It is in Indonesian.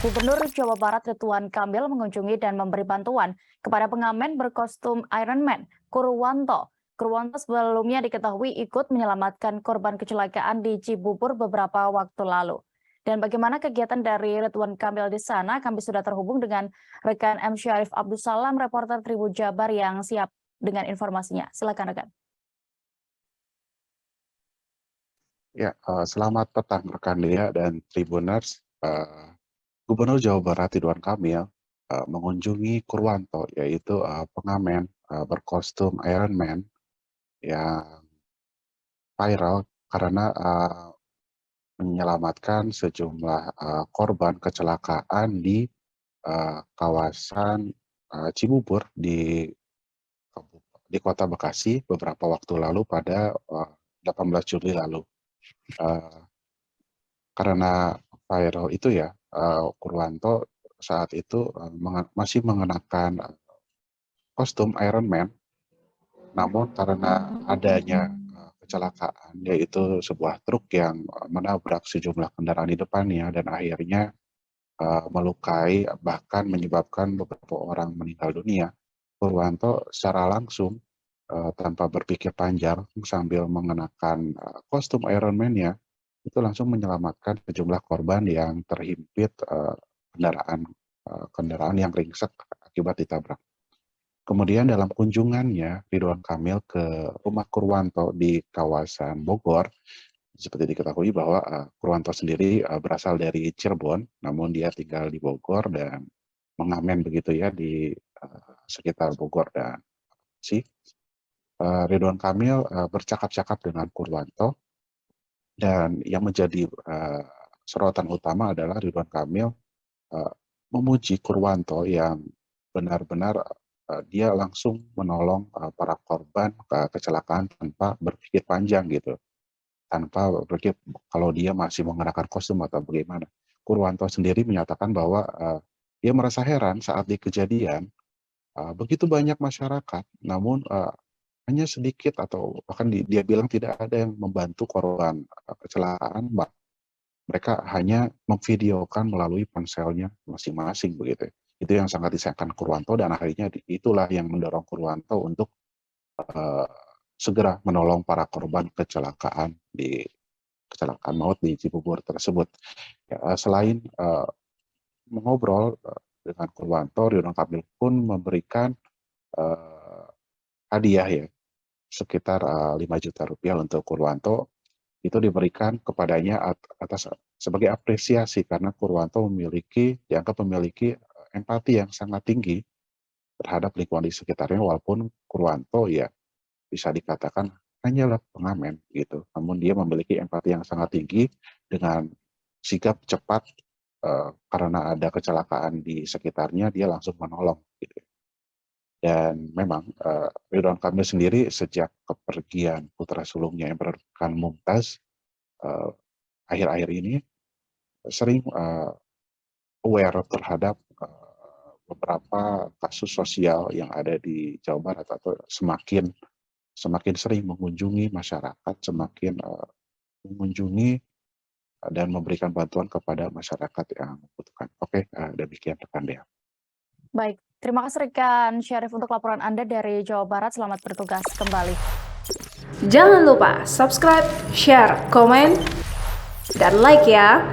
Gubernur Jawa Barat Ridwan Kamil mengunjungi dan memberi bantuan kepada pengamen berkostum Iron Man, Kurwanto. Kurwanto sebelumnya diketahui ikut menyelamatkan korban kecelakaan di Cibubur beberapa waktu lalu. Dan bagaimana kegiatan dari Ridwan Kamil di sana? Kami sudah terhubung dengan rekan M. Syarif Abdussalam, reporter Tribun Jabar yang siap dengan informasinya. Silakan rekan. Ya, selamat petang rekan Dea dan Tribuners. Gubernur Jawa Barat Ridwan Kamil mengunjungi Kurwanto, yaitu pengamen berkostum Iron Man yang viral karena menyelamatkan sejumlah korban kecelakaan di kawasan Cibubur di Kota Bekasi beberapa waktu lalu pada 18 Juli lalu. Karena viral itu ya, Kurwanto saat itu masih mengenakan kostum Iron Man, namun karena adanya kecelakaan, yaitu sebuah truk yang menabrak sejumlah kendaraan di depannya dan akhirnya melukai bahkan menyebabkan beberapa orang meninggal dunia. Kurwanto secara langsung tanpa berpikir panjang sambil mengenakan kostum Iron Man-nya itu langsung menyelamatkan sejumlah korban yang terhimpit kendaraan yang ringsek akibat ditabrak. Kemudian dalam kunjungannya Ridwan Kamil ke rumah Kurwanto di kawasan Bogor, seperti diketahui bahwa Kurwanto sendiri berasal dari Cirebon, namun dia tinggal di Bogor dan mengamen begitu ya di sekitar Bogor dan Bekasi. Ridwan Kamil bercakap-cakap dengan Kurwanto, dan yang menjadi sorotan utama adalah Ridwan Kamil memuji Kurwanto yang benar-benar dia langsung menolong para korban kecelakaan tanpa berpikir panjang gitu, tanpa berpikir kalau dia masih mengenakan kostum atau bagaimana. Kurwanto sendiri menyatakan bahwa dia merasa heran saat di kejadian begitu banyak masyarakat, namun hanya sedikit atau bahkan dia bilang tidak ada yang membantu korban kecelakaan. Mereka hanya memvideokan melalui ponselnya masing-masing begitu. Itu yang sangat disayangkan Kurwanto, dan akhirnya itulah yang mendorong Kurwanto untuk segera menolong para korban kecelakaan maut di Cibubur tersebut. Ya, selain mengobrol dengan Kurwanto, Ridwan Kamil pun memberikan hadiah ya sekitar 5 juta rupiah untuk Kurwanto. Itu diberikan kepadanya atas sebagai apresiasi karena Kurwanto dianggap memiliki empati yang sangat tinggi terhadap lingkungan di sekitarnya, walaupun Kurwanto ya bisa dikatakan hanyalah pengamen gitu, namun dia memiliki empati yang sangat tinggi dengan sigap cepat karena ada kecelakaan di sekitarnya dia langsung menolong gitu. Dan memang Ridwan Kamil sendiri sejak kepergian putra sulungnya yang bernama Mumtaz akhir-akhir ini sering aware terhadap beberapa kasus sosial yang ada di Jawa Barat, atau semakin sering mengunjungi masyarakat, semakin mengunjungi dan memberikan bantuan kepada masyarakat yang membutuhkan. Oke, demikian rekan Dea. Baik, terima kasih rekan Syarif untuk laporan Anda dari Jawa Barat. Selamat bertugas kembali. Jangan lupa subscribe, share, komen, dan like ya.